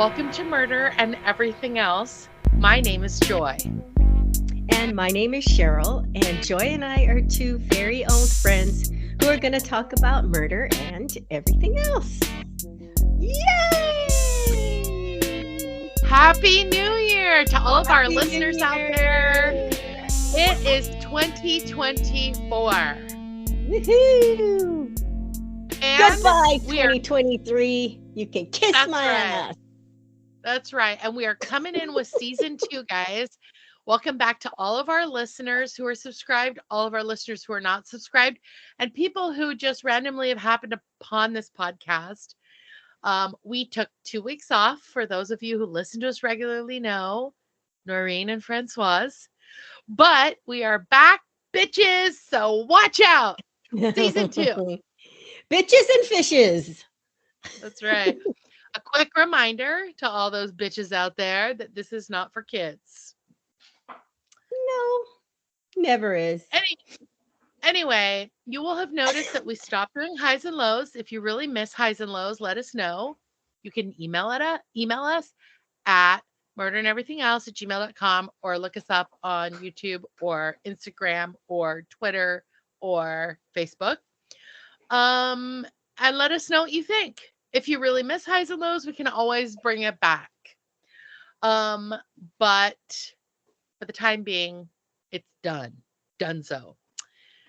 Welcome to Murder and Everything Else. My name is Joy. And my name is Cheryl, and Joy and I are two very old friends who are going to talk about murder and everything else. Yay! Happy New Year to all of our Happy listeners New out Year! there. It is 2024. Woohoo! And Goodbye, we are, 2023. You can kiss That's my right. ass. That's right. And we are coming in with season 2, guys. Welcome back to all of our listeners who are subscribed, all of our listeners who are not subscribed, and people who just randomly have happened upon this podcast. We took 2 weeks off. For those of you who listen to us regularly know, Noreen and Francoise. But we are back, bitches. So watch out. Season 2. Bitches and fishes. That's right. A quick reminder to all those bitches out there that this is not for kids. No, never is. Anyway, you will have noticed that we stopped doing highs and lows. If you really miss highs and lows, let us know. You can email us at murderandeverythingelse@gmail.com or look us up on YouTube or Instagram or Twitter or Facebook. And let us know what you think. If you really miss highs and lows, we can always bring it back. But for the time being, it's done. Donezo.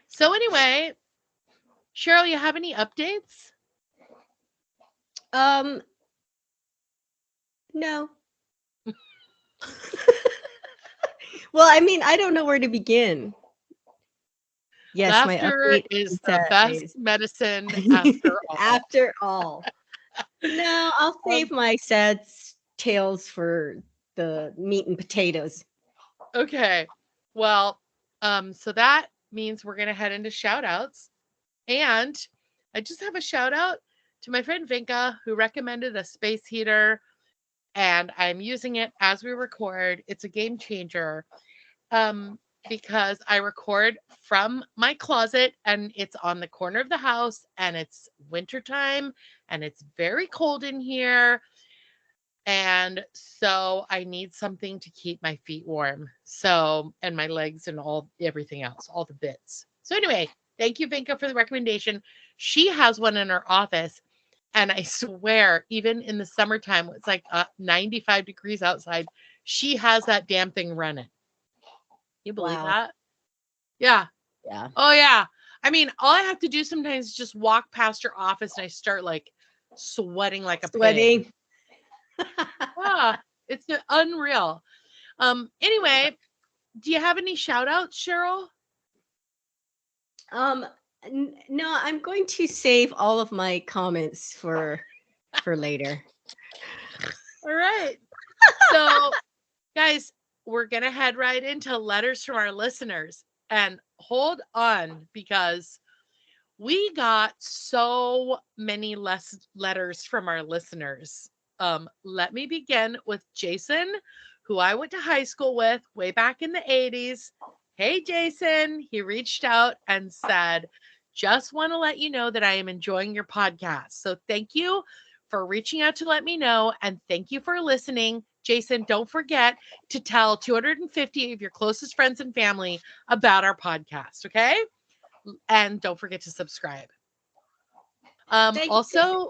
So anyway, Cheryl, you have any updates? No. Well, I mean, I don't know where to begin. Yes, my Laughter update is the that best medicine after all. after all. No, I'll save my sad tales for the meat and potatoes. Okay. Well, so that means we're going to head into shout outs. And I just have a shout out to my friend Vinka, who recommended a space heater, and I'm using it as we record. It's a game changer. Because I record from my closet and it's on the corner of the house and it's wintertime and it's very cold in here. And so I need something to keep my feet warm. So, and my legs and everything else, all the bits. So anyway, thank you, Vinka, for the recommendation. She has one in her office. And I swear, even in the summertime, it's like 95 degrees outside. She has that damn thing running. You believe that? Yeah. Yeah. Oh, yeah. I mean, all I have to do sometimes is just walk past her office and I start like sweating like a pig. It's unreal. Anyway, do you have any shout outs, Cheryl? No, I'm going to save all of my comments for later. All right. So, guys, we're going to head right into letters from our listeners. And hold on, because we got so many less letters from our listeners. Let me begin with Jason, who I went to high school with way back in the 80s. Hey, Jason. He reached out and said, just want to let you know that I am enjoying your podcast. So thank you for reaching out to let me know. And thank you for listening. Jason, don't forget to tell 250 of your closest friends and family about our podcast, okay? And don't forget to subscribe. Also,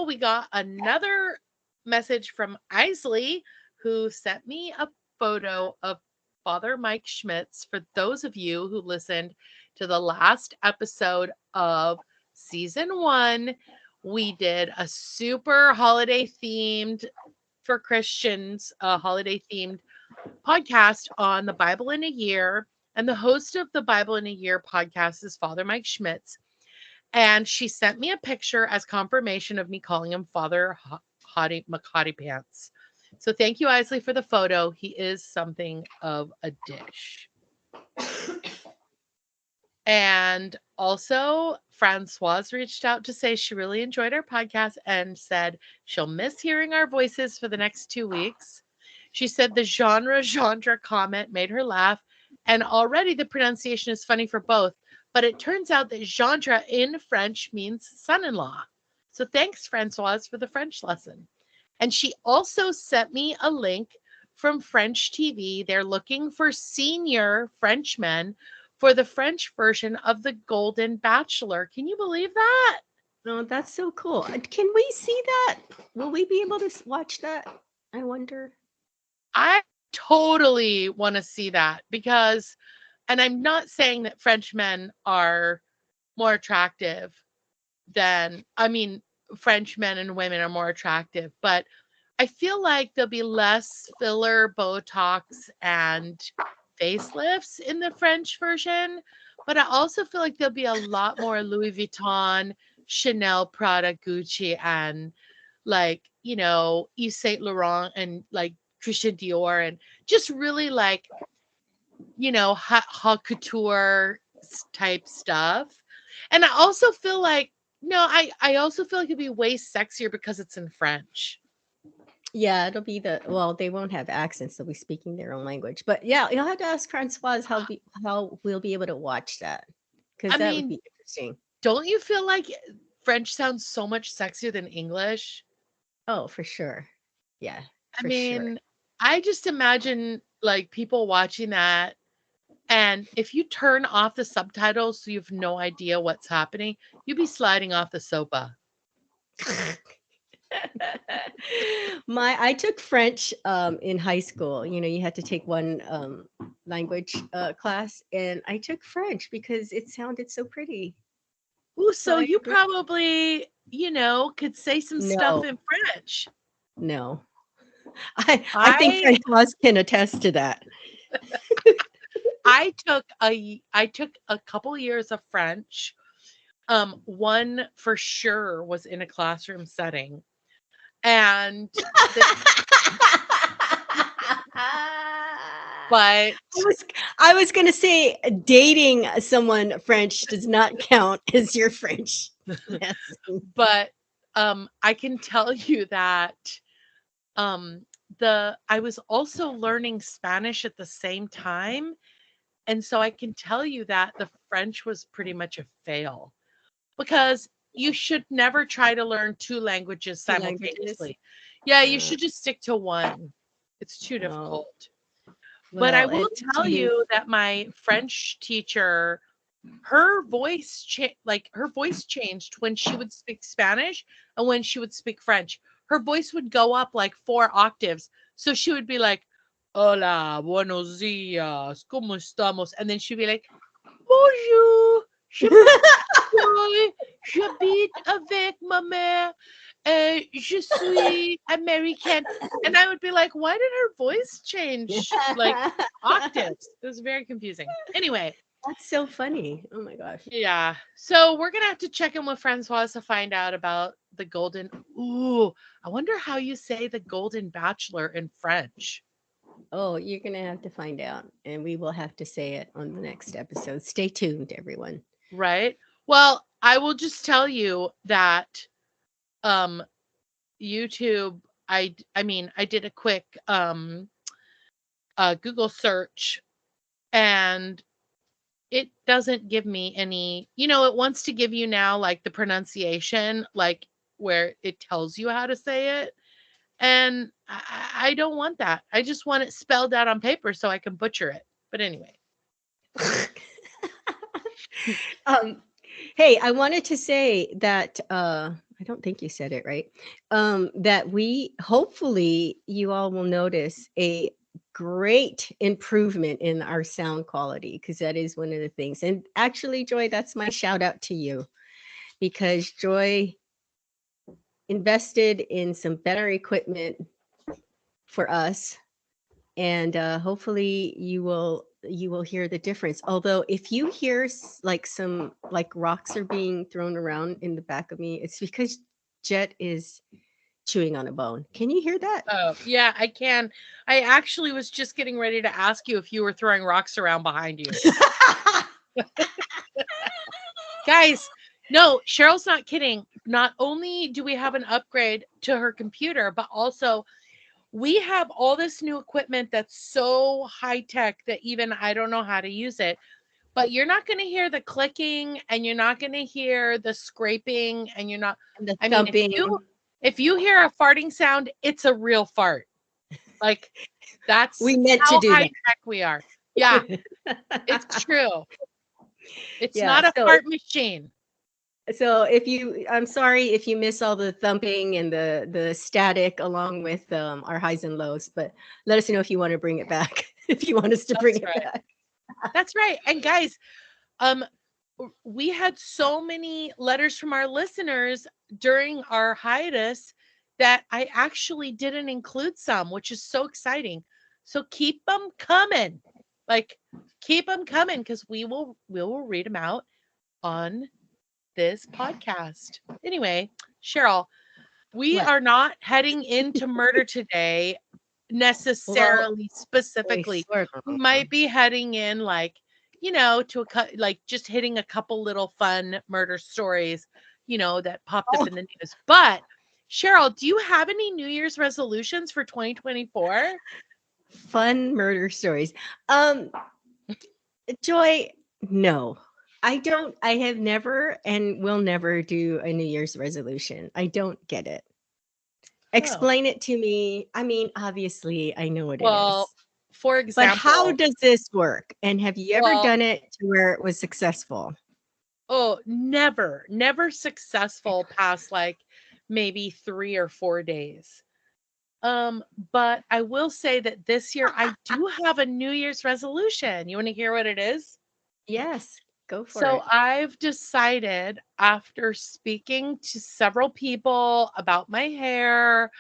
we got another message from Isley, who sent me a photo of Father Mike Schmitz. For those of you who listened to the last episode of season 1, we did a super holiday themed, for Christians, a holiday themed podcast on the Bible in a Year. And the host of the Bible in a Year podcast is Father Mike Schmitz. And she sent me a picture as confirmation of me calling him Father Hottie Pants. So thank you, Isley, for the photo. He is something of a dish. And also, Francoise reached out to say she really enjoyed our podcast and said she'll miss hearing our voices for the next 2 weeks. She said the genre comment made her laugh, and already the pronunciation is funny for both. But it turns out that genre in French means son-in-law. So thanks, Francoise, for the French lesson. And she also sent me a link from French TV. They're looking for senior Frenchmen for the French version of The Golden Bachelor. Can you believe that? Oh, that's so cool. Can we see that? Will we be able to watch that? I wonder. I totally want to see that because, and I'm not saying that Frenchmen are more attractive than, I mean, French men and women are more attractive, but I feel like there'll be less filler, Botox, and facelifts in the French version. But I also feel like there'll be a lot more Louis Vuitton, Chanel, Prada, Gucci, and like, Yves Saint Laurent and like Christian Dior and just really like, haute couture type stuff. And I also feel like, no, I also feel like it'd be way sexier because it's in French. Yeah, it'll be well, they won't have accents. They'll be speaking their own language. But yeah, you'll have to ask Francoise how we'll be able to watch that because I that would mean, be interesting. don't you feel like French sounds so much sexier than English? Oh, for sure. Yeah, I for sure. mean, I just imagine like people watching that, and if you turn off the subtitles so you have no idea what's happening, you'd be sliding off the sofa. I took French in high school. You had to take one language class, and I took French because it sounded so pretty. Ooh, So so I you did. probably, could say some stuff No, in French. no. I think I Francoise can attest to that. I took a couple years of French. One for sure was in a classroom setting. And the but I was gonna say dating someone French does not count as your French. Yes. but I can tell you that I was also learning Spanish at the same time. And so I can tell you that the French was pretty much a fail because you should never try to learn two languages Two languages. simultaneously. Yeah, you Uh, should just stick to one. It's too oh, difficult. But I well, will and tell cheating. you that my French teacher, her voice her voice changed when she would speak Spanish and when she would speak French. Her voice would go up like 4 octaves. So she would be like, "Hola, buenos días, ¿cómo estamos?" And then she'd be like, "Bonjour, je m'appelle Joy, j'habite avec ma mère, je suis American." And I would be like, why did her voice change like octaves? It was very confusing. Anyway, That's so funny. Oh my gosh. yeah. So we're gonna have to check in with Francoise to find out about the golden. Ooh, I wonder how you say the Golden Bachelor in French. Oh, you're gonna have to find out, and we will have to say it on the next episode. Stay tuned, everyone. Right? Well, I will just tell you that um YouTube, I mean, I did a quick Google search and it doesn't give me any, it wants to give you now like the pronunciation, like where it tells you how to say it. And I don't want that. I just want it spelled out on paper so I can butcher it. But anyway. Hey, I wanted to say that I don't think you said it right. That we hopefully you all will notice a great improvement in our sound quality because that is one of the things. And actually, Joy, that's my shout out to you because Joy invested in some better equipment for us, and hopefully you will hear the difference. Although if you hear like some like rocks are being thrown around in the back of me, it's because Jet is chewing on a bone. Can you hear that? Oh, yeah, I can. I actually was just getting ready to ask you if you were throwing rocks around behind you. Guys, no, Cheryl's not kidding. Not only do we have an upgrade to her computer, but also we have all this new equipment that's so high tech that even I don't know how to use it. But you're not going to hear the clicking, and you're not going to hear the scraping, and you're not. And the I mean, thumping. if you hear a farting sound, it's a real fart. Like, that's We meant to how do high that. tech we are. Yeah, it's true. It's Yeah. not a fart machine. So I'm sorry if you miss all the thumping and the static along with our highs and lows, but let us know if you want to bring it back. If you want us to bring it back. That's right. And guys, we had so many letters from our listeners during our hiatus that I actually didn't include some, which is so exciting. So keep them coming. Like, keep them coming, because we will read them out on this podcast. Anyway, Cheryl, we What? are not heading into murder today necessarily, specifically. We might be heading in, like, to like just hitting a couple little fun murder stories, that popped up in the news. But Cheryl, do you have any New Year's resolutions for 2024? Fun murder stories. Joy, no. I don't. I have never and will never do a New Year's resolution. I don't get it. Explain it to me. I mean, obviously, I know what it is. For example, but how does this work? And have you ever done it to where it was successful? Oh, never successful past like maybe 3 or 4 days. But I will say that this year I do have a New Year's resolution. You want to hear what it is? Yes, go for it. So I've decided, after speaking to several people about my hair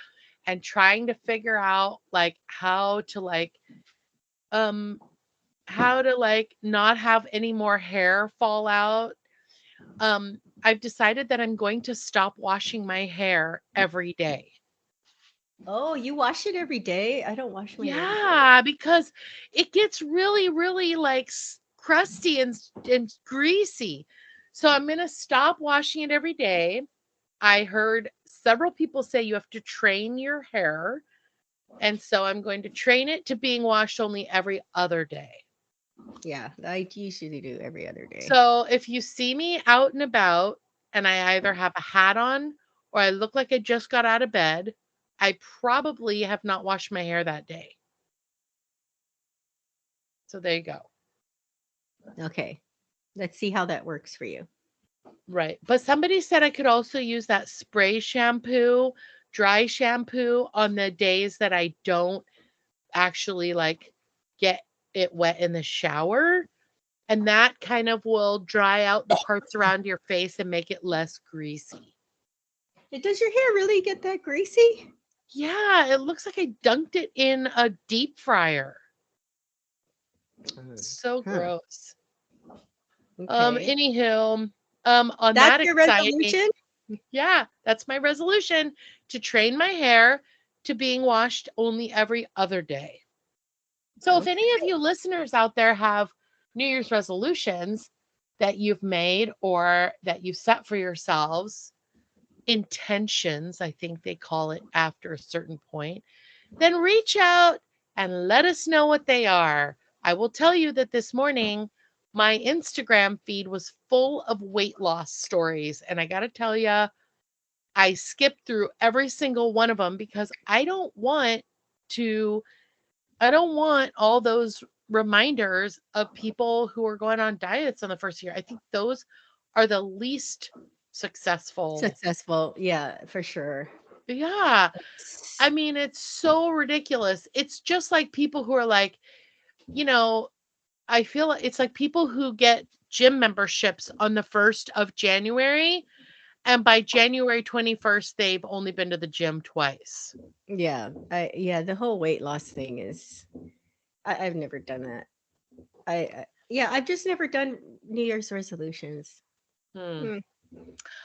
and trying to figure out like how to not have any more hair fall out. I've decided that I'm going to stop washing my hair every day. Oh, you wash it every day? I don't wash my hair every day. Yeah, because it gets really, really like crusty and greasy. So I'm going to stop washing it every day. I heard several people say you have to train your hair. And so I'm going to train it to being washed only every other day. Yeah, I usually do every other day. So if you see me out and about and I either have a hat on or I look like I just got out of bed, I probably have not washed my hair that day. So there you go. Okay. Let's see how that works for you. Right. But somebody said I could also use that spray shampoo, dry shampoo, on the days that I don't actually like get it wet in the shower. And that kind of will dry out the parts around your face and make it less greasy. Does your hair really get that greasy? Yeah, it looks like I dunked it in a deep fryer. So gross. Okay. Anywho, on That's that your exciting, resolution? yeah, that's my resolution, to train my hair to being washed only every other day. So if any of you listeners out there have New Year's resolutions that you've made or that you set for yourselves, intentions, I think they call it after a certain point, then reach out and let us know what they are. I will tell you that this morning, my Instagram feed was full of weight loss stories. And I got to tell you, I skipped through every single one of them because I don't want all those reminders of people who are going on diets on the first year. I think those are the least successful. Yeah, for sure. Yeah. I mean, it's so ridiculous. It's just like people who are like, I feel it's like people who get gym memberships on the 1st of January, and by January 21st, they've only been to the gym twice. Yeah, the whole weight loss thing is, I've never done that. I've just never done New Year's resolutions.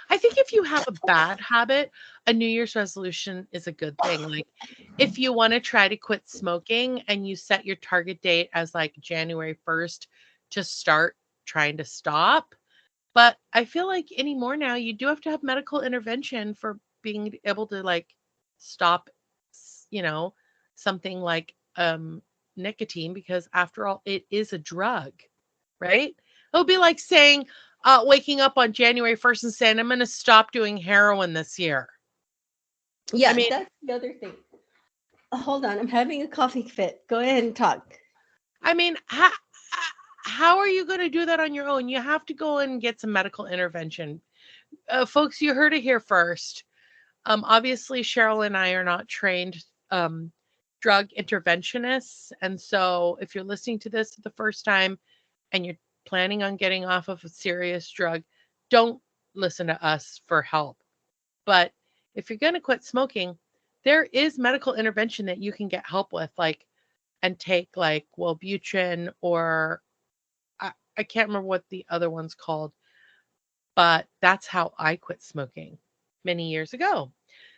I think if you have a bad habit, a New Year's resolution is a good thing. Like, if you want to try to quit smoking and you set your target date as like January 1st to start trying to stop. But I feel like anymore now, you do have to have medical intervention for being able to like stop, something like nicotine, because after all, it is a drug, right? It'll be like saying, waking up on January 1st and saying, I'm going to stop doing heroin this year. Yeah, I mean, that's the other thing. Hold on, I'm having a coughing fit. Go ahead and talk. I mean, how are you going to do that on your own? You have to go and get some medical intervention. Folks, you heard it here first. Obviously, Cheryl and I are not trained drug interventionists. And so if you're listening to this for the first time and you're planning on getting off of a serious drug, don't listen to us for help. But if you're going to quit smoking, there is medical intervention that you can get help with, like, and take like Wellbutrin, or I can't remember what the other one's called, but that's how I quit smoking many years ago.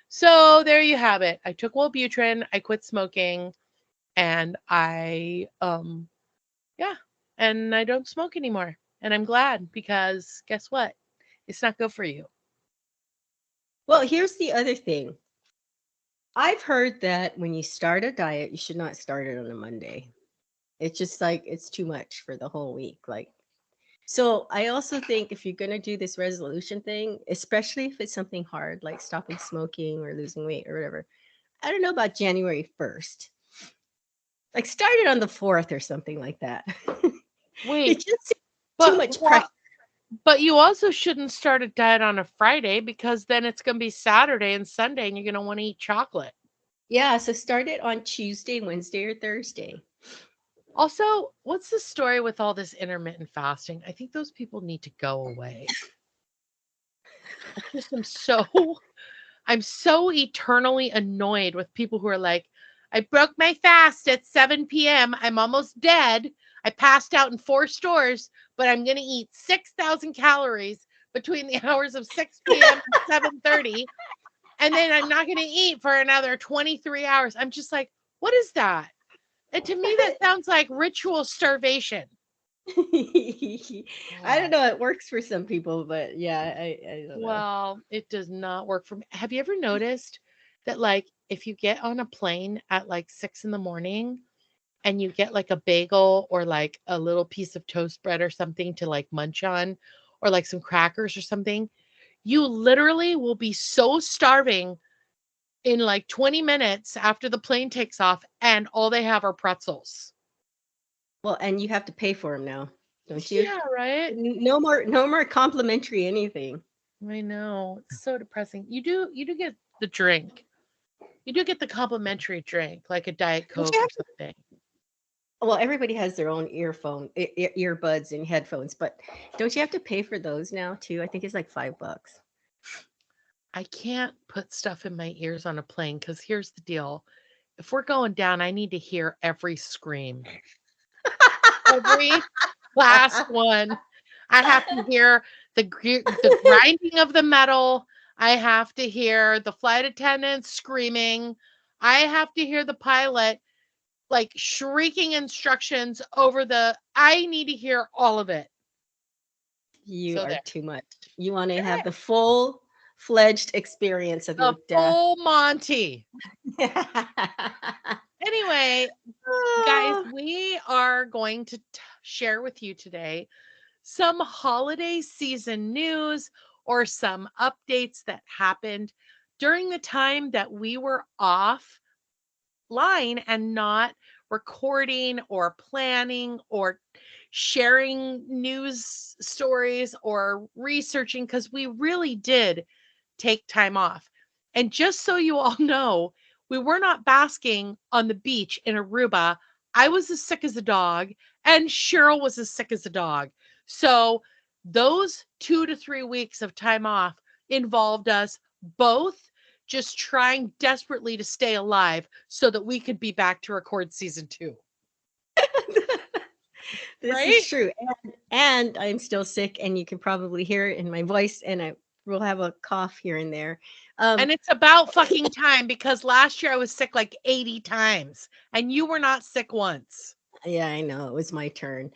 So there you have it. I took Wellbutrin, I quit smoking, and yeah, and I don't smoke anymore. And I'm glad, because guess what? It's not good for you. Well, here's the other thing. I've heard that when you start a diet, you should not start it on a Monday. It's just like it's too much for the whole week. Like, so I also think if you're gonna do this resolution thing, especially if it's something hard like stopping smoking or losing weight or whatever, I don't know about January 1st. Like start it on the 4th or something like that. Wait, It just too but much pressure. but you also shouldn't start a diet on a Friday, because then it's going to be Saturday and Sunday and you're going to want to eat chocolate. Yeah, so start it on Tuesday, Wednesday, or Thursday. Also, what's the story with all this intermittent fasting? I think those people need to go away. I'm so eternally annoyed with people who are like, I broke my fast at 7 p.m. I'm almost dead. I passed out in 4 stores, but I'm going to eat 6,000 calories between the hours of 6 p.m. and 7:30. And then I'm not going to eat for another 23 hours. I'm just like, what is that? And to me, that sounds like ritual starvation. I don't know. It works for some people, but yeah, I don't know. Well, it does not work for me. Have you ever noticed that, like, if you get on a plane at like 6 in the morning and you get like a bagel or like a little piece of toast bread or something to like munch on, or like some crackers or something, you literally will be so starving in like 20 minutes after the plane takes off, and all they have are pretzels. Well, and you have to pay for them now, don't you? Yeah, right? No more complimentary anything. I know. It's so depressing. You do get the drink. You do get the complimentary drink, like a Diet Don't Coke you or have to, something. well, everybody has their own earbuds and headphones, but don't you have to pay for those now too? I think it's like $5. I can't put stuff in my ears on a plane, because here's the deal. If we're going down, I need to hear every scream, every last one. I have to hear the grinding of the metal. I have to hear the flight attendants screaming. I have to hear the pilot like shrieking instructions over the. I need to hear all of it. You So are there. too much. You want to have the full-fledged experience of A your death. full Monty. Anyway, guys, Oh, we are going to share with you today some holiday season news, or some updates that happened during the time that we were offline and not recording or planning or sharing news stories or researching, because we really did take time off. And just so you all know, we were not basking on the beach in Aruba. I was as sick as a dog, and Cheryl was as sick as a dog. So those 2 to 3 weeks of time off involved us both just trying desperately to stay alive so that we could be back to record season 2. this is Right? true. And I'm still sick, and you can probably hear it in my voice, and I will have a cough here and there. And it's about fucking time, because last year I was sick like 80 times and you were not sick once. Yeah, I know. It was my turn.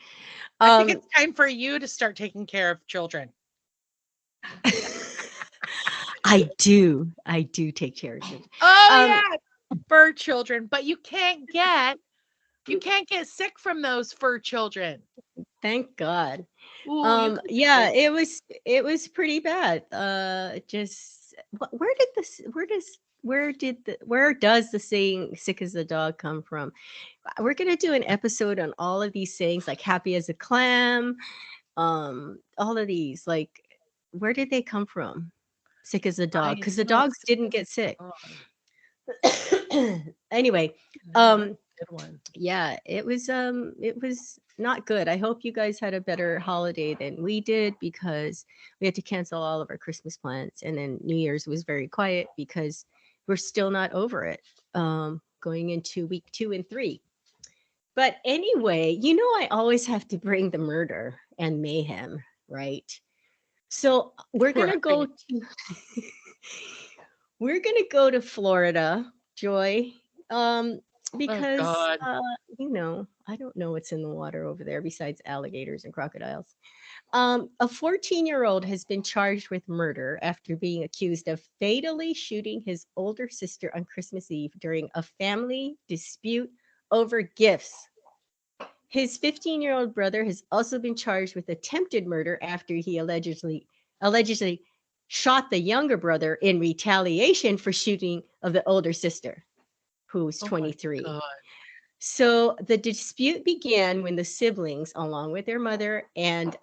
I think it's time for you to start taking care of children. I do take care of it. Oh yeah, fur children, but you can't get sick from those fur children. Thank God. Ooh, you could Yeah, say it was pretty bad. Just where does the saying "sick as a dog" come from? We're gonna do an episode on all of these sayings, like "happy as a clam," all of these. Like, where did they come from? Sick as a dog, I because the don't know. dogs Sick didn't as get sick. a dog. Anyway, Yeah, that's a good one. yeah, it was not good. I hope you guys had a better holiday than we did, because we had to cancel all of our Christmas plans, and then New Year's was very quiet because we're still not over it. Going into week 2 and 3. But anyway, I always have to bring the murder and mayhem, right? So we're gonna go Right. to we're gonna go to Florida, Joy. Um, Oh because God. I don't know what's in the water over there besides alligators and crocodiles. A 14-year-old has been charged with murder after being accused of fatally shooting his older sister on Christmas Eve during a family dispute over gifts. His 15-year-old brother has also been charged with attempted murder after he allegedly shot the younger brother in retaliation for shooting of the older sister, who was Oh my 23. God. So the dispute began when the siblings, along with their mother and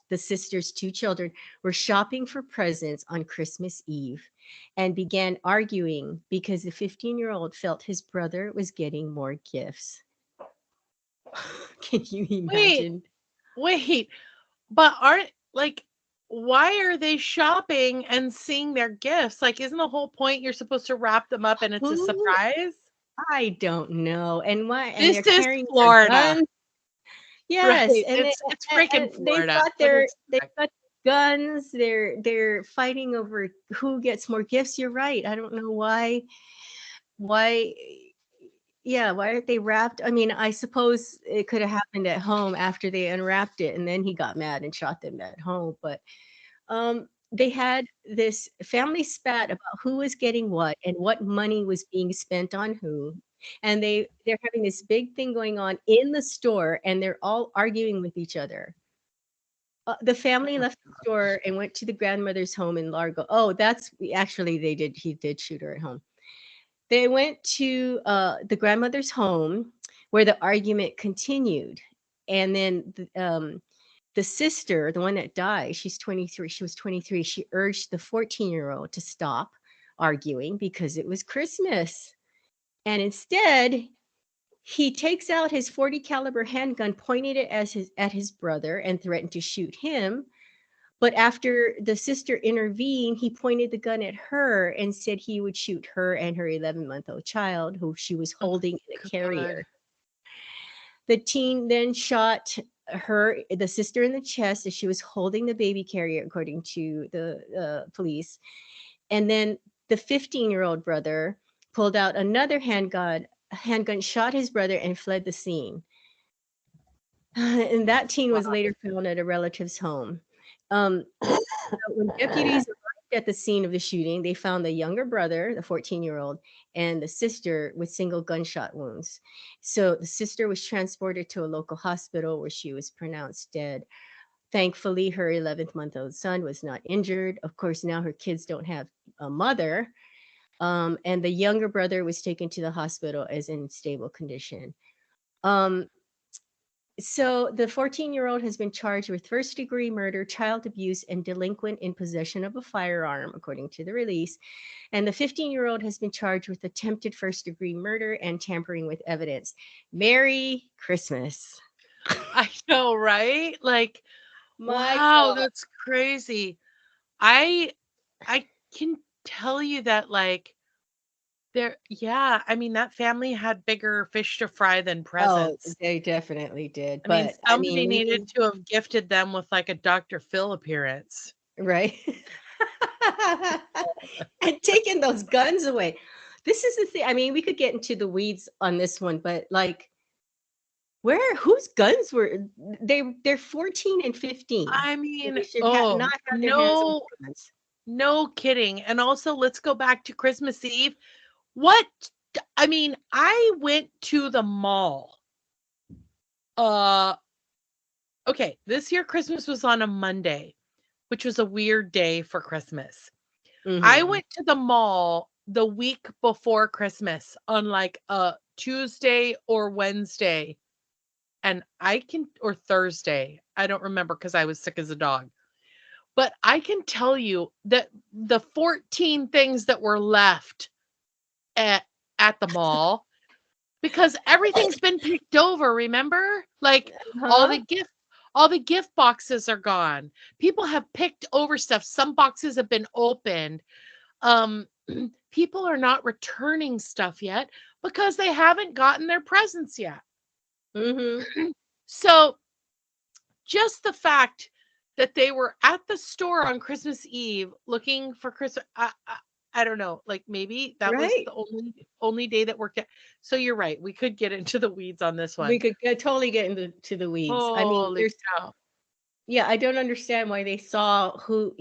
the sister's 2 children, were shopping for presents on Christmas Eve and began arguing because the 15-year-old felt his brother was getting more gifts. Can you Wait, imagine? wait. But aren't like why are they shopping and seeing their gifts? Like, isn't the whole point you're supposed to wrap them up and it's a Who? surprise? I don't know. And why? And This they're is carrying their Florida, guns. right? Yes, and It's freaking they've Florida. got What do you they've expect? got guns. They're fighting over who gets more gifts. You're right. I don't know why. Yeah, why aren't they wrapped? I mean, I suppose it could have happened at home after they unwrapped it, and then he got mad and shot them at home. But they had this family spat about who was getting what and what money was being spent on who. And they're having this big thing going on in the store, and they're all arguing with each other. The family left the store and went to the grandmother's home in Largo. Oh, that's actually they did. He did shoot her at home. They went to the grandmother's home where the argument continued, and then the sister, the one that died, she's 23. She was 23. She urged the 14-year-old to stop arguing because it was Christmas. And instead, he takes out his 40 caliber handgun, pointed it at his brother, and threatened to shoot him. But after the sister intervened, he pointed the gun at her and said he would shoot her and her 11-month-old child, who she was Oh holding in a God. carrier. The teen then shot the sister, in the chest as she was holding the baby carrier, according to the police. And then the 15-year-old brother pulled out another handgun, shot his brother, and fled the scene. And that teen was later found at a relative's home. Um, when deputies arrived at the scene of the shooting, they found the younger brother, the 14-year-old, and the sister with single gunshot wounds. So the sister was transported to a local hospital where she was pronounced dead. Thankfully, her 11th-month-old son was not injured. Of course, now her kids don't have a mother. And the younger brother was taken to the hospital as in stable condition. Um, so the 14-year-old has been charged with first-degree murder, child abuse, and delinquent in possession of a firearm, according to the release. And the 15-year-old has been charged with attempted first-degree murder and tampering with evidence. Merry Christmas. I know, right? Like, My wow, God. that's crazy. I I can tell you that like yeah, I mean that family had bigger fish to fry than Oh, presents. they definitely did. I mean, But I mean, somebody needed to have gifted them with like a Dr. Phil appearance. right? And taking those guns away. This is the thing. I mean, we could get into the weeds on this one, but like, whose guns were they're 14 and 15. I So mean, they should oh, not have their hands on no, guns. no kidding. And also, let's go back to Christmas Eve. What? I mean, I went to the mall uh Okay, this year Christmas was on a Monday, which was a weird day for Christmas. I Mhm. went to the mall the week before Christmas on like a Tuesday or Wednesday, and I can or Thursday. I don't remember because I was sick as a dog. But I can tell you that the 14 things that were left at at the mall, because everything's been picked over, remember? Like all Huh? the gift all the gift boxes are gone. People have picked over stuff. Some boxes have been opened. Um people are not returning stuff yet because they haven't gotten their presents yet. Mhm. So just the fact that they were at the store on Christmas Eve looking for Christmas, I don't know, like maybe that was Right. the only day that worked out. So you're right. We could get into the weeds on this We one. could totally get into the weeds. I mean, Holy there's cow. yeah, I don't understand why they saw who,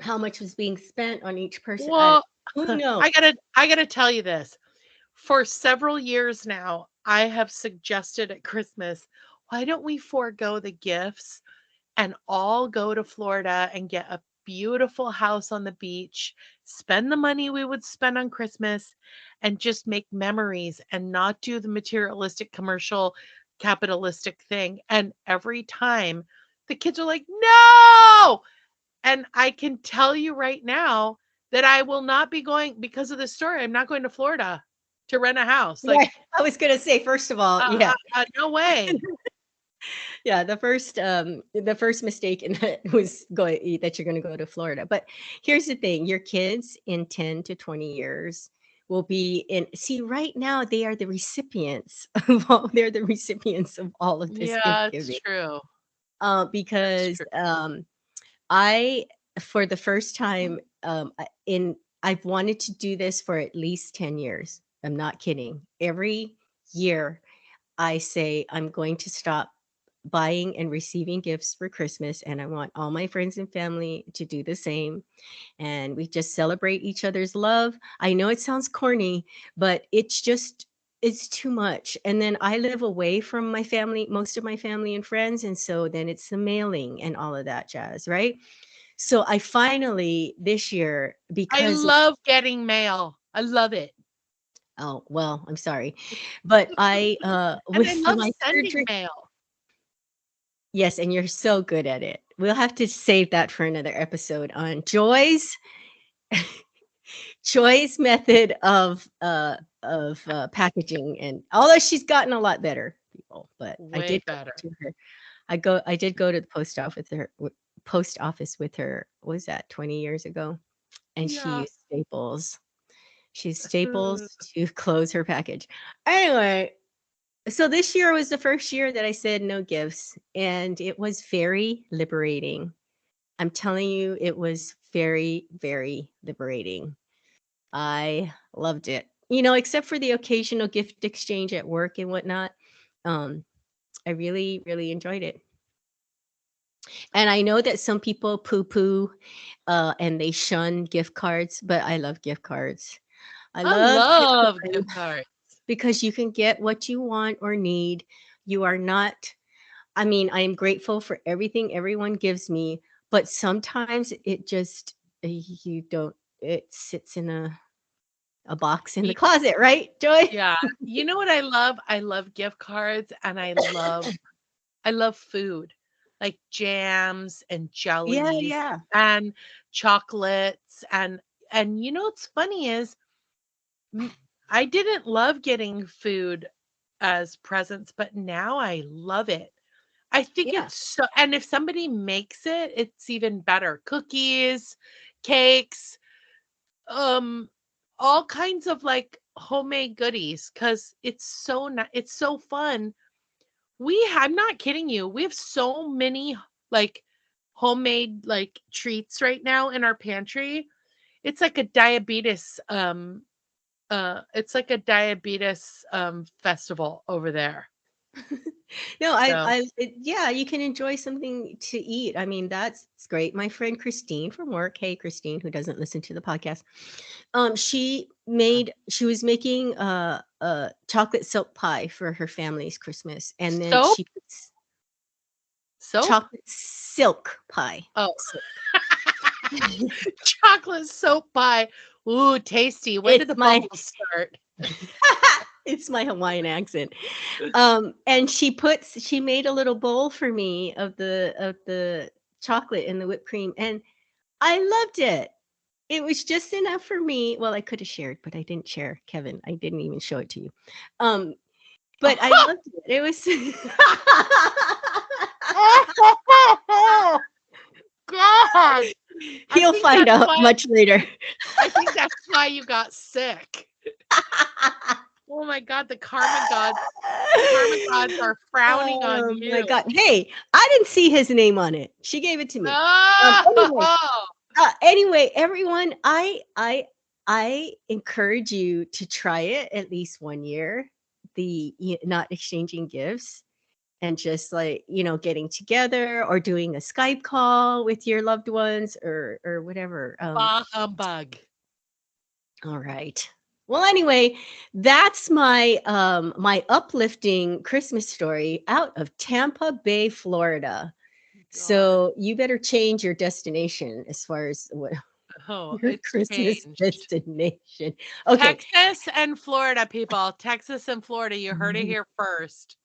how much was being spent on each person. Well, Who knows? I gotta tell you this. For several years now, I have suggested at Christmas, why don't we forego the gifts and all go to Florida and get a beautiful house on the beach, spend the money we would spend on Christmas, and just make memories and not do the materialistic, commercial, capitalistic thing. And every time the kids are like, no. And I can tell you right now that I will not be going because of this story. I'm not going to Florida to rent a house. Right. Like, I was gonna say, first of all, yeah. no way. Yeah, the first mistake in that was going that you're gonna go to Florida. But here's the thing, your kids in 10 to 20 years will be in see, right now, they are the recipients they're the recipients of all of this gift Yeah, it's giving. true. That's Because, true. I for the first time, I've wanted to do this for at least 10 years. I'm not kidding. Every year I say I'm going to stop buying and receiving gifts for Christmas, and I want all my friends and family to do the same. And we just celebrate each other's love. I know it sounds corny, but it's too much. And then I live away from my family, most of my family and friends. And so then it's the mailing and all of that jazz, right? So I finally this year, I because love getting mail. I love it. oh, well, I'm sorry. But I And I with love my sending surgery. mail. Yes, and you're so good at it. We'll have to save that for another episode on Joy's method of packaging, and although she's gotten a lot better, people, but I Way did go better. to her. I did go to the post office with her. What was that, 20 years ago? And she Yeah. used staples. She used staples to close her package. Anyway, so this year was the first year that I said no gifts, and it was very liberating. I'm telling you, it was very, very liberating. I loved it. Except for the occasional gift exchange at work and whatnot. Um, I really, really enjoyed it. And I know that some people poo-poo and they shun gift cards, but I love gift cards. I I love gift love cards gift cards. because you can get what you want or need. You are not I mean, I am grateful for everything everyone gives me, but sometimes it just you don't it sits in a box in the Y- closet, right, Joy? Yeah. You know what I love? I love gift cards and I love food. Like jams and Yeah, jellies yeah. and chocolates and what's funny is m- I didn't love getting food as presents, but now I love it. I think Yeah. it's so, and if somebody makes it, it's even better. Cookies, cakes, um, all kinds of like homemade goodies because it's so fun. I'm not kidding you. We have so many like homemade like treats right now in our pantry. It's like a diabetes festival over there. No, So, yeah, you can enjoy something to eat. I mean, that's great. My friend Christine from work, hey Christine, who doesn't listen to the podcast, she was making a chocolate silk pie for her family's Christmas, and then soap? Soap? chocolate silk pie. Oh, Silk. chocolate soap pie. Ooh, tasty. When did It's the my bubbles start? it's my Hawaiian accent. And she made a little bowl for me of the chocolate and the whipped cream, and I loved it. It was just enough for me. Well, I could have shared, but I didn't share, Kevin. I didn't even show it to you. But I loved it. It was Oh, God. I he'll think find that's out why much later. I think that's why you got sick. Oh my God, the karma gods are frowning on Oh my you. God. Hey, I didn't see his name on it. She gave it to me. Anyway, Oh, anyway, everyone, I encourage you to try it at least 1 year. Not exchanging gifts and just like getting together or doing a Skype call with your loved ones or whatever. bah humbug. All right. Well, anyway, that's my uplifting Christmas story out of Tampa Bay, Florida. God. So you better change your destination as far as what Oh, your it's Christmas changed. destination. Okay. Texas and Florida, people. Texas and Florida, you heard it here first.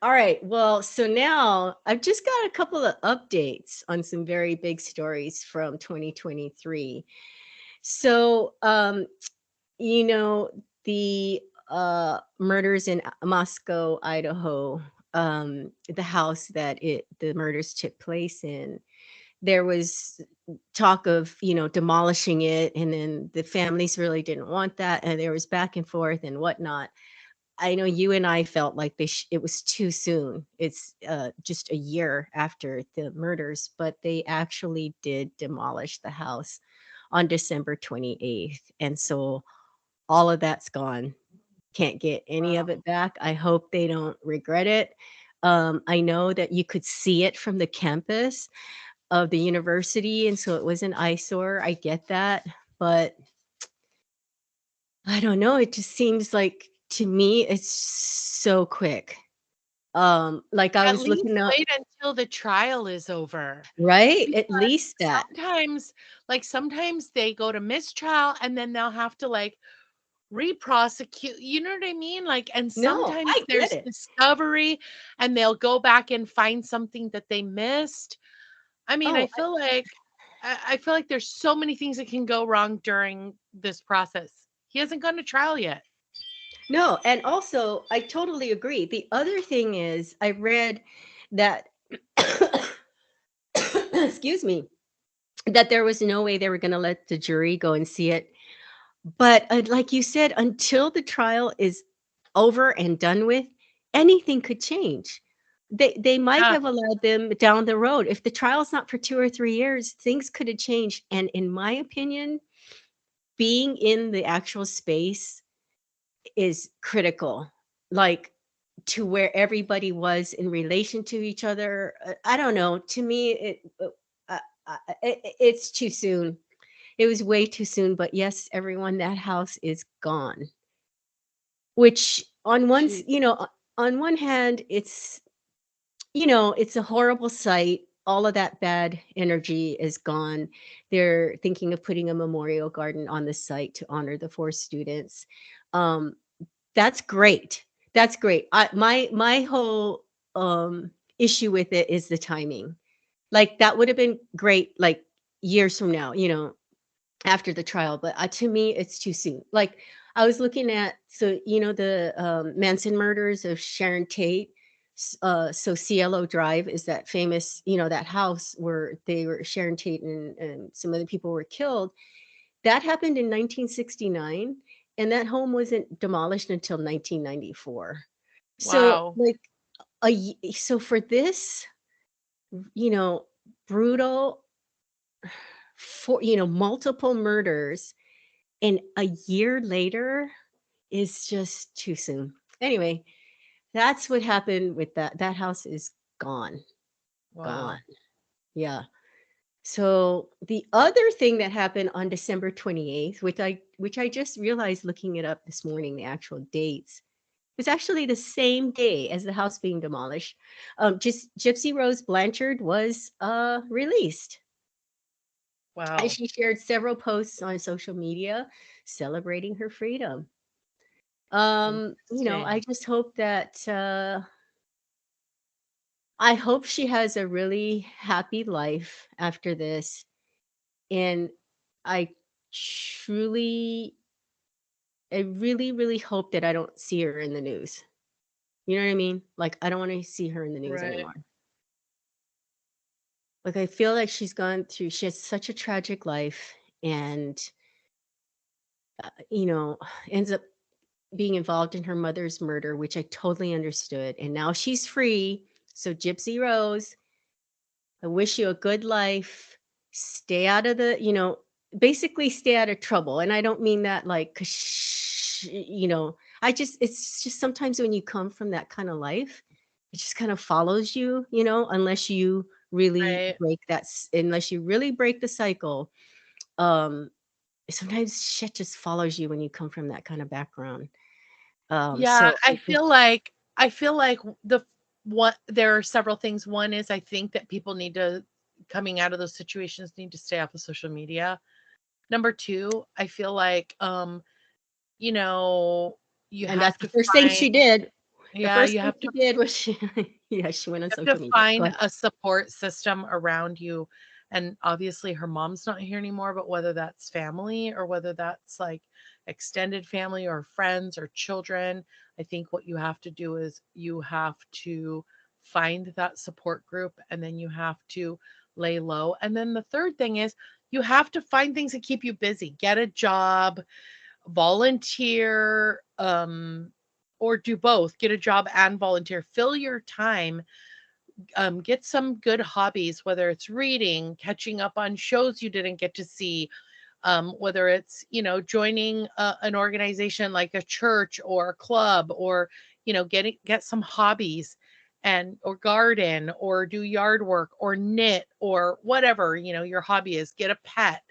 All right. Well, so now I've just got a couple of updates on some very big stories from 2023. So, the murders in Moscow, Idaho, the house that the murders took place in, there was talk of demolishing it, and then the families really didn't want that, and there was back and forth and whatnot. I know you and I felt like it was too soon. It's just a year after the murders, but they actually did demolish the house on December 28th, and so all of that's gone. Can't get any Wow. of it back. I hope they don't regret it. I know that you could see it from the campus of the university, and so it was an eyesore. I get that, but I don't know. It just seems like to me it's so quick. Like I At was least looking up, wait until the trial is over. right? At Because least that. sometimes they go to mistrial and then they'll have to like re-prosecute. You know what I mean? Like, and No, sometimes I get there's it. discovery and they'll go back and find something that they missed. I mean, Oh, I feel like there's so many things that can go wrong during this process. He hasn't gone to trial yet. no, and also I totally agree. The other thing is I read that excuse me, that there was no way they were going to let the jury go and see it. But like you said, until the trial is over and done with, anything could change. They might Yeah. have allowed them down the road. If the trial's not for 2 or 3 years, things could have changed. And in my opinion, being in the actual space is critical. Like to where everybody was in relation to each other. I don't know. To me, it's too soon. It was way too soon. But yes, everyone, that house is gone. Which Gee. on one hand, it's a horrible sight. All of that bad energy is gone. They're thinking of putting a memorial garden on the site to honor the 4 students. Um, that's great. That's great. My whole issue with it is the timing. Like that would have been great, like years from now, after the trial, but to me it's too soon. Like I was looking at, so the Manson murders of Sharon Tate. So Cielo Drive is that famous, that house where they were Sharon Tate and some other people were killed. That happened in 1969, and that home wasn't demolished until 1994. So Wow. like so for this, you know brutal, for multiple murders, and a year later is just too soon. Anyway, that's what happened with that house is gone. Gone. Wow. Yeah. So the other thing that happened on December 28th, which I just realized looking it up this morning, the actual dates, It's actually the same day as the house being demolished. Just Gypsy Rose Blanchard was released. And Wow. she shared several posts on social media celebrating her freedom. I Interesting. just hope that I hope she has a really happy life after this. And I truly, I really, really hope that I don't see her in the news. You know what I mean? Like, I don't want to see her in the news Right. anymore. Like, I feel like she has such a tragic life and, you know, ends up being involved in her mother's murder, which I totally understood. And now she's free. So, Gypsy Rose, I wish you a good life. Stay out of basically stay out of trouble. And I don't mean that like, 'cause it's just sometimes when you come from that kind of life, it just kind of follows you, unless you really Right. unless you really break the cycle. Um, Sometimes shit just follows you when you come from that kind of background. Yeah, So I feel like what there are several things. One is I think that people need to coming out of those situations need to stay off of social media. Number 2, I feel like you know, you and that's have the to first thing find she did. The yeah, first you thing have she to did was yeah, she went on you have social to media. Go find ahead. a support system around you. And obviously her mom's not here anymore, but whether that's family or whether that's like extended family or friends or children, I think what you have to do is you have to find that support group and then you have to lay low. And then the third thing is you have to find things that keep you busy. Get a job, volunteer, or do both. Get a job and volunteer. Fill your time, get some good hobbies, whether it's reading, catching up on shows you didn't get to see, whether it's, joining an organization like a church or a club, or, get some hobbies and or garden or do yard work or knit or whatever, your hobby is. Get a pet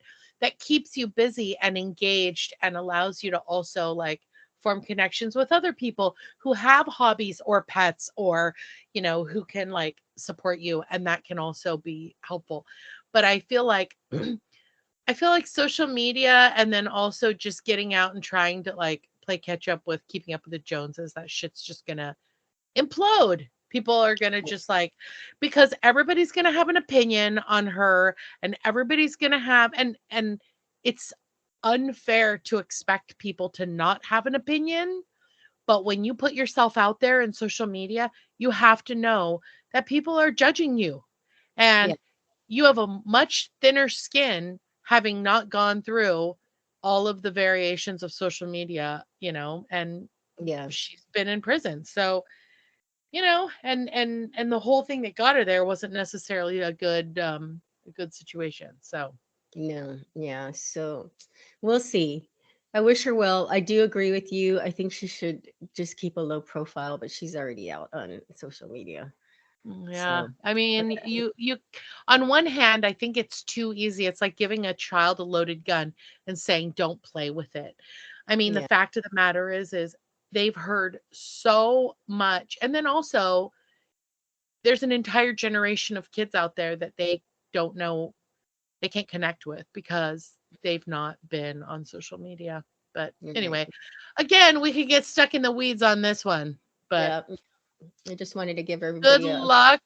that keeps you busy and engaged and allows you to also like form connections with other people who have hobbies or pets, or who can like support you, and that can also be helpful. But I feel like social media and then also just getting out and trying to like play catch up with keeping up with the Joneses, that shit's just gonna implode. People are gonna just like, because everybody's gonna have an opinion on her, and everybody's gonna have, and it's unfair to expect people to not have an opinion. But when you put yourself out there in social media, you have to know that people are judging you. Yeah, And you have a much thinner skin having not gone through all of the variations of social media, and yeah, she's been in prison. So, and the whole thing that got her there wasn't necessarily a good situation. So, no, yeah. So we'll see. I wish her well. I do agree with you. I think she should just keep a low profile, but she's already out on social media. yeah. So, I but mean, you on one hand, I think it's too easy. It's like giving a child a loaded gun and saying don't play with it. I mean, the yeah, fact of the matter is they've heard so much. And then also there's an entire generation of kids out there that they don't know, they can't connect with because they've not been on social media. But you're right. anyway, again, we could get stuck in the weeds on this one. But Yeah, I just wanted to give good everybody a luck,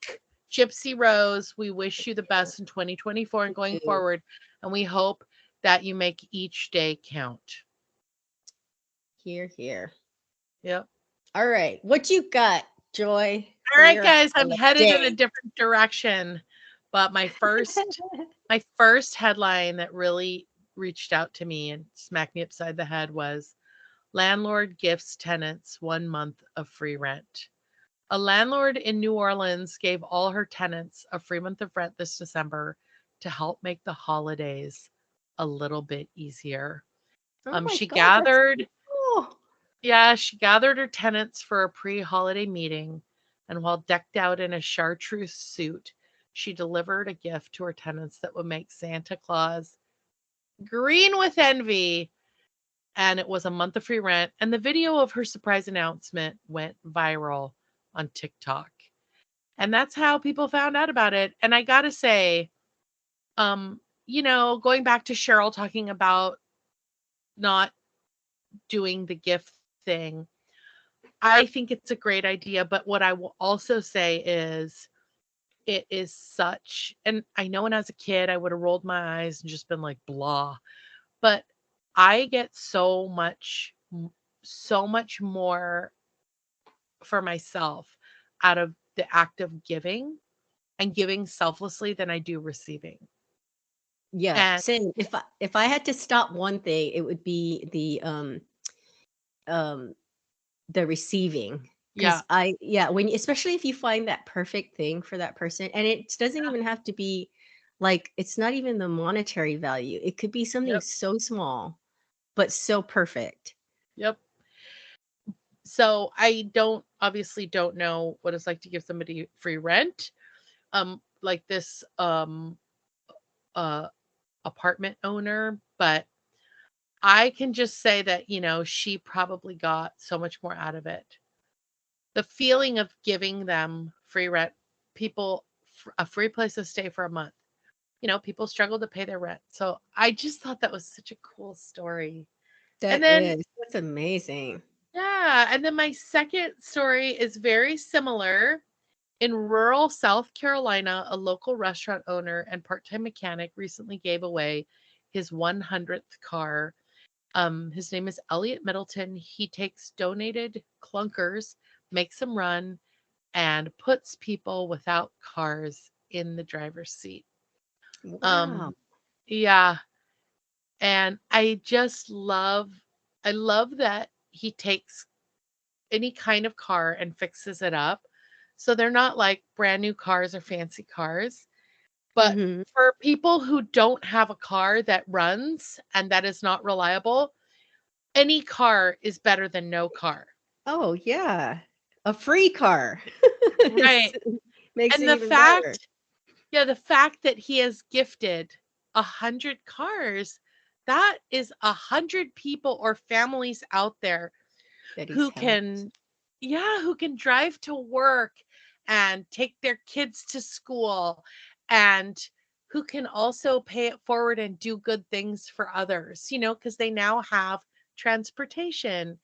Gypsy Rose. We wish you the best in 2024 and going to forward. And we hope that you make each day count. hear here. Yep. All right, what you got, Joy, All for right, your guys, I'm headed in a holiday? different direction. But my first headline that really reached out to me and smacked me upside the head was landlord gifts tenants 1 month of free rent. A landlord in New Orleans gave all her tenants a free month of rent this December to help make the holidays a little bit easier. Oh my She God, that's so gathered, cool. yeah, she gathered her tenants for a pre-holiday meeting, and while decked out in a chartreuse suit, she delivered a gift to her tenants that would make Santa Claus green with envy. and it was a month of free rent. And the video of her surprise announcement went viral on TikTok. And that's how people found out about it. And I got to say, going back to Cheryl talking about not doing the gift thing, I think it's a great idea. But what I will also say is, it is such, and I know when I was a kid, I would have rolled my eyes and just been like, blah. But I get so much more for myself out of the act of giving and giving selflessly than I do receiving. Yeah, And same. If I had to stop one thing, it would be um the receiving. yeah, Because when especially if you find that perfect thing for that person, and it doesn't even have to be like, it's not even the monetary value. It could be something yep, so small, but so perfect. yep. So I obviously don't know what it's like to give somebody free rent. Like this uh apartment owner, but I can just say that, she probably got so much more out of it. The feeling of giving them free rent, people a free place to stay for a month. People struggle to pay their rent. So I just thought that was such a cool story. And then, That's amazing. yeah, and then my second story is very similar. In rural South Carolina, a local restaurant owner and part-time mechanic recently gave away his 100th car. His name is Elliot Middleton. He takes donated clunkers, makes them run, and puts people without cars in the driver's seat. Wow. Um, yeah, and I love that he takes any kind of car and fixes it up. So they're not like brand new cars or fancy cars, but Hmm. for people who don't have a car that runs and that is not reliable, any car is better than no car. Oh yeah, a free car. Right. Makes And it even better. the fact that he has gifted 100 cars, that is 100 people or families out there That he's who helped. can, yeah, who can drive to work and take their kids to school, and who can also pay it forward and do good things for others, because they now have transportation.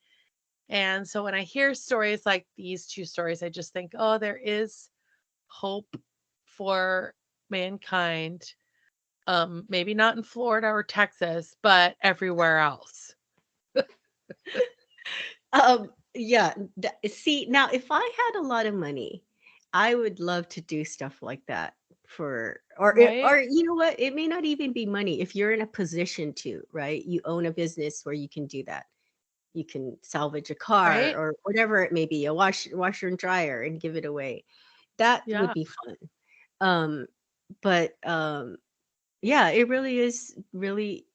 And so when I hear stories like these two stories, I just think, oh, there is hope for mankind. Maybe not in Florida or Texas, but everywhere else. Yeah. See, now if I had a lot of money, I would love to do stuff like that for, Right? or you know what? It may not even be money. If you're in a position to, right? You own a business where you can do that. You can salvage a car Right? or whatever it may be, a washer and dryer, and give it away. That would Yeah. be fun. Um, but yeah, it really is really,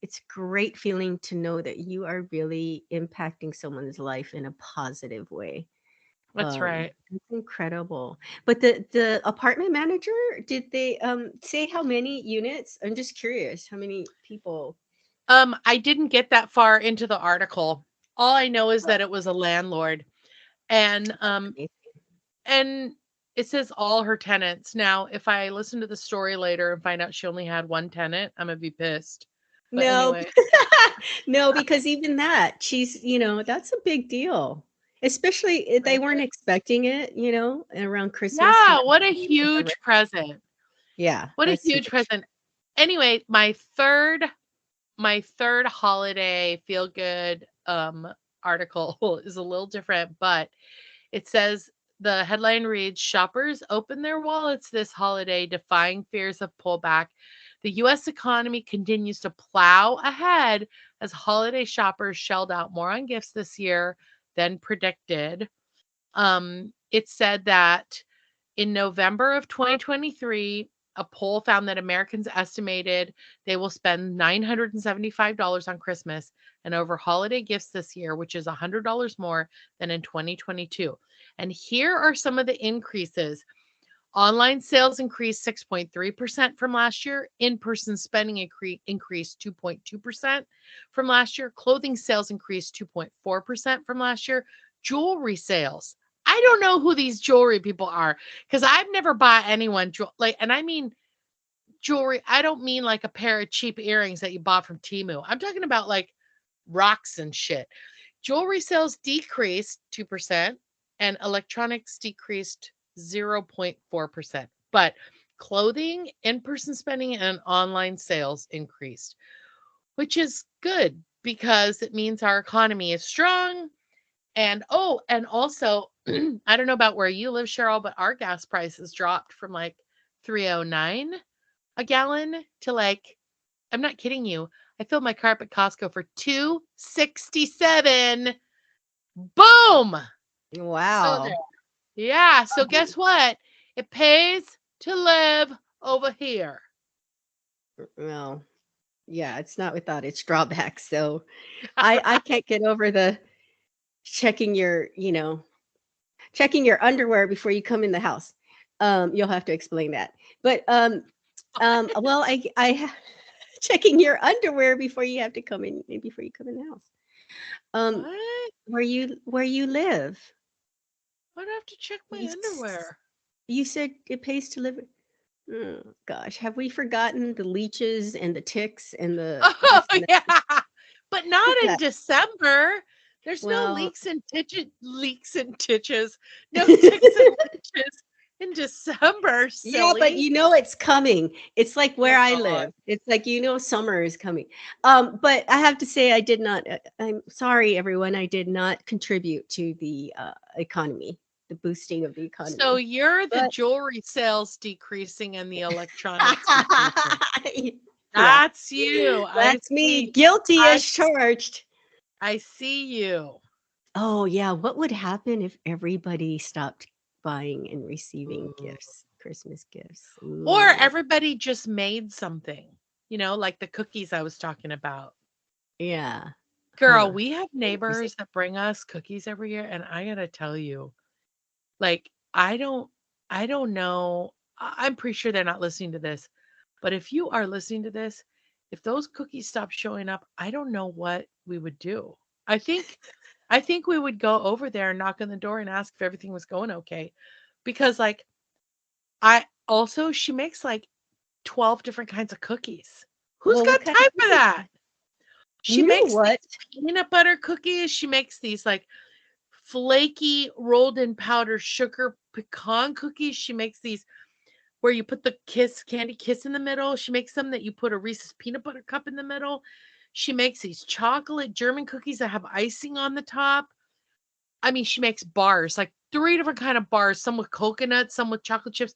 it's great feeling to know that you are really impacting someone's life in a positive way. That's right. That's incredible. But the apartment manager, did they say how many units? I'm just curious, how many people? I didn't get that far into the article. All I know is Oh, that it was a landlord, and amazing. and it says all her tenants. Now, if I listen to the story later and find out she only had one tenant, I'm gonna be pissed. But No, anyway, no, because even that, that's a big deal. Especially if they right? weren't expecting it, and around Christmas Yeah, time. what a huge present. Yeah, What a that's huge super. present. Anyway, my third holiday feel good article is a little different, but it says, the headline reads, shoppers open their wallets this holiday, defying fears of pullback. The US economy continues to plow ahead as holiday shoppers shelled out more on gifts this year than predicted. It said that in November of 2023, a poll found that Americans estimated they will spend $975 on Christmas and over holiday gifts this year, which is $100 more than in 2022. And here are some of the increases. Online sales increased 6.3% from last year. In-person spending increased 2.2% from last year. Clothing sales increased 2.4% from last year. Jewelry sales. I don't know who these jewelry people are because I've never bought anyone and I mean jewelry. I don't mean like a pair of cheap earrings that you bought from Temu. I'm talking about like rocks and shit. Jewelry sales decreased 2% and electronics decreased 0.4%. But clothing, in-person spending, and online sales increased, which is good because it means our economy is strong. And and also, I don't know about where you live, Cheryl, but our gas prices dropped from like 309 a gallon to like, I'm not kidding you. I filled my car up at Costco for 267. Boom. So there. Wow. Yeah. So guess what? It pays to live over here. Well, yeah, it's not without its drawbacks. So I can't get over the checking your, checking your underwear before you come in the house. You'll have to explain that. But well, checking your underwear before you have to come in, before you come in the house. What? Where you live. Why do I have to check my You, underwear? you said it pays to live. Oh, gosh, have we forgotten the leeches and the ticks and the Oh this and that? yeah. But not in Yeah. December. There's no Well, leaks and titches. No ticks and leeches in December, yeah, but silly. it's coming. It's like where Oh I God. live. It's like summer is coming. But I have to say I did not. I'm sorry, everyone. I did not contribute to the economy, the boosting of the So economy. you're the But jewelry sales decreasing and the electronics increasing. yeah, That's you. I that's me. see. Guilty I as charged. I see you. Oh yeah, what would happen if everybody stopped buying and receiving Ooh. gifts, Christmas gifts? Or Ooh, everybody just made something, like the cookies I was talking about. yeah, Girl, huh? we have Interesting. neighbors that bring us cookies every year, and I gotta tell you, like, I don't know. I'm pretty sure they're not listening to this, but if you are listening to this, if those cookies stop showing up, I don't know what we would do. I think I think we would go over there and knock on the door and ask if everything was going okay. Because like I also she makes like 12 different kinds of cookies. Who's Well, what got kind of time for cookies? that? She You know makes what? these peanut butter cookies. She makes these like flaky rolled in powdered sugar pecan cookies. She makes these where you put the candy kiss in the middle. She makes some that you put a Reese's peanut butter cup in the middle. She makes these chocolate German cookies that have icing on the top. I mean, she makes bars, like 3 different kind of bars, some with coconut, some with chocolate chips.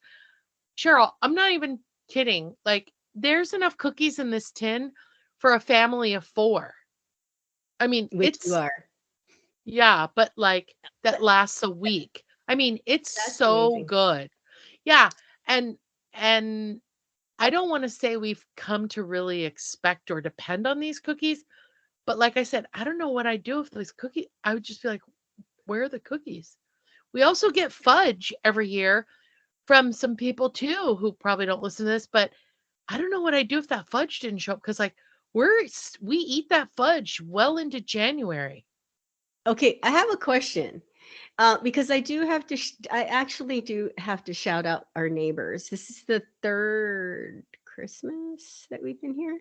Cheryl, I'm not even kidding. Like, there's enough cookies in this tin for a family of 4. I mean, Which you it's are. yeah, but like that But lasts a week. I mean, it's that's so amazing. good. Yeah, and and I don't want to say we've come to really expect or depend on these cookies, but like I said, I don't know what I'd do if these cookies I would just be like, "Where are the cookies?" We also get fudge every year from some people too who probably don't listen to this, but I don't know what I'd do if that fudge didn't show up because like we eat that fudge well into January. Okay, I have a question. Because I actually do have to shout out our neighbors. This is the third Christmas that we've been here.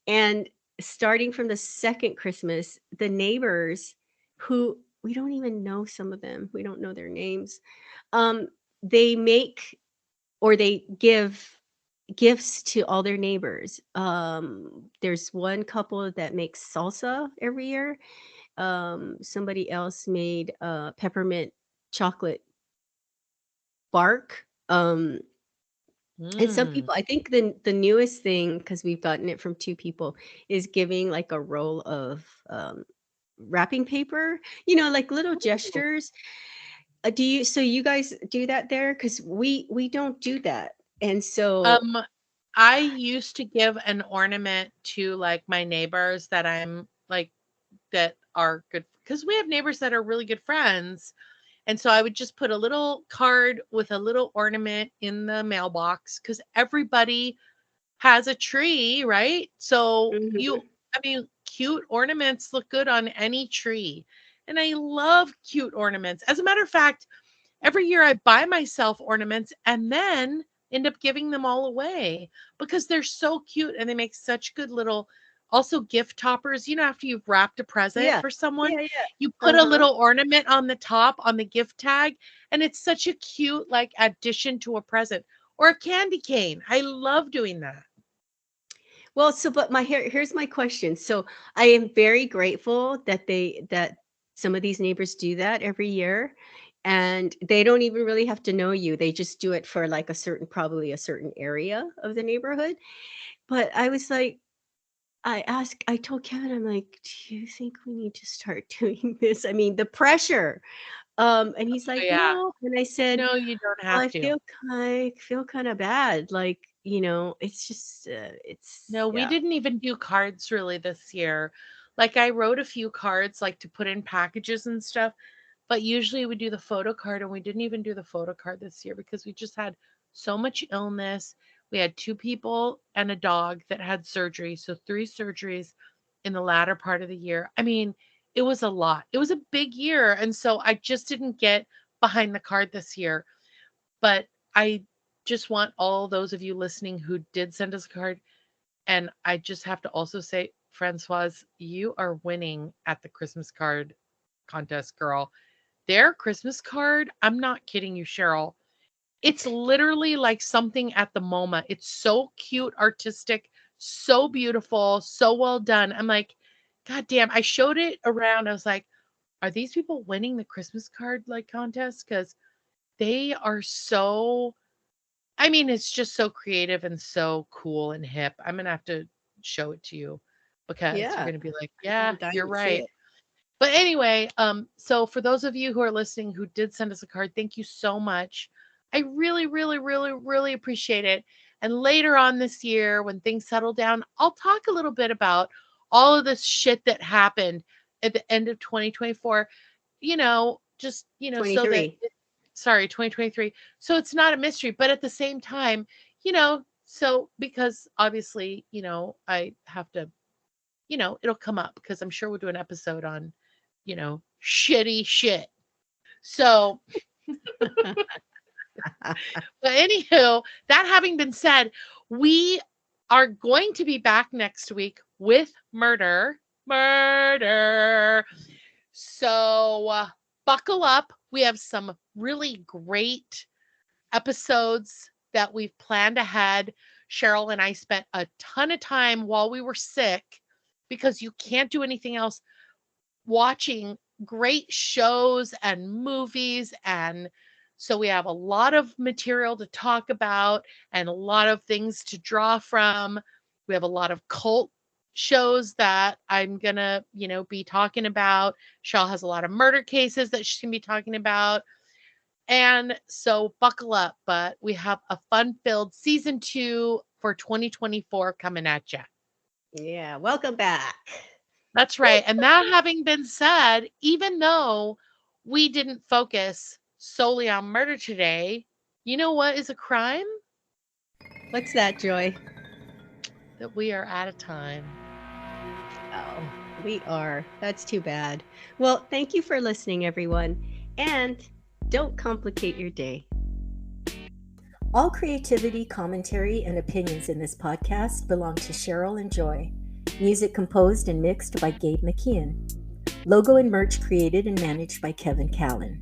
And starting from the second Christmas, the neighbors who we don't even know some of them, we don't know their names. Um, they make or they give gifts to all their neighbors. There's one couple that makes salsa every year. Somebody else made peppermint chocolate bark. And some Mm. people, I think the newest thing, because we've gotten it from two people, is giving like a roll of wrapping paper. Like little Ooh. gestures. Do you? So you guys do that there? Because we don't do that, and so Um, I used to give an ornament to like my neighbors that I'm like that are good because we have neighbors that are really good friends. And so I would just put a little card with a little ornament in the mailbox because everybody has a tree, right? So Mhm. cute ornaments look good on any tree. And I love cute ornaments. As a matter of fact, every year I buy myself ornaments and then end up giving them all away because they're so cute and they make such good little also gift toppers. After you've wrapped a present Yeah. for someone, Yeah, yeah. you put a Uh-huh. little ornament on the top on the gift tag, and it's such a cute like addition to a present or a candy cane. I love doing that. Well, but here's my question. So I am very grateful that some of these neighbors do that every year, and they don't even really have to know you. They just do it for like probably a certain area of the neighborhood. But I was like, I told Kevin, I'm like, do you think we need to start doing this? I mean, the pressure. And he's Oh like, yeah. no. And I said, No, you don't well, have to. I feel kind of bad. Like, it's just, No, we yeah. didn't even do cards really this year. Like I wrote a few cards like to put in packages and stuff, but usually we do the photo card and we didn't even do the photo card this year because we just had so much illness. We had two people and a dog that had surgery, so three surgeries in the latter part of the year. It was a lot. It was a big year, and so I just didn't get behind the card this year. But I just want all those of you listening who did send us a card, and I just have to also say, Francoise, you are winning at the Christmas card contest, girl. Their Christmas card, I'm not kidding you, Cheryl. It's literally like something at the MoMA. It's so cute, artistic, so beautiful, so well done. I'm like, God damn, I showed it around. I was like, are these people winning the Christmas card like contest? Because they are so it's just so creative and so cool and hip. I'm gonna have to show it to you because you're Yeah. gonna be like, I'm yeah, dying you're to see right. it. But anyway, so for those of you who are listening who did send us a card, thank you so much. I really, really, really, really appreciate it. And later on this year, when things settle down, I'll talk a little bit about all of this shit that happened at the end of 2024. So that 23. sorry, 2023. So it's not a mystery, but at the same time, so because obviously, I have to, it'll come up because I'm sure we'll do an episode on, shitty shit. So, but anywho, that having been said, we are going to be back next week with murder. Murder. So, buckle up. We have some really great episodes that we've planned ahead. Cheryl and I spent a ton of time while we were sick because you can't do anything else watching great shows and movies. And so we have a lot of material to talk about and a lot of things to draw from. We have a lot of cult shows that I'm going to, be talking about. Cheryl has a lot of murder cases that she's going to be talking about. And so buckle up, but we have a fun-filled season 2 for 2024 coming at you. Yeah. Welcome back. That's right. And that having been said, even though we didn't focus solely on murder today, you know what is a crime? What's that, Joy? That we are out of time. Oh, we are. That's too bad. Well, thank you for listening, everyone. And don't complicate your day. All creativity, commentary, and opinions in this podcast belong to Cheryl and Joy. Music composed and mixed by Gabe McKeon. Logo and merch created and managed by Kevin Callan.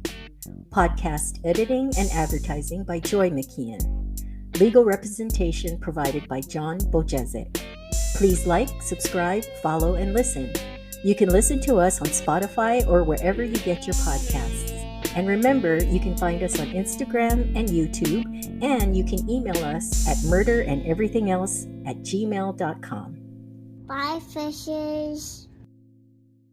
Podcast editing and advertising by Joy McKeon. Legal representation provided by John Bojezek. Please like, subscribe, follow, and listen. You can listen to us on Spotify or wherever you get your podcasts. And remember, you can find us on Instagram and YouTube, and you can email us at murderandeverythingelse@gmail.com. Bye, fishes.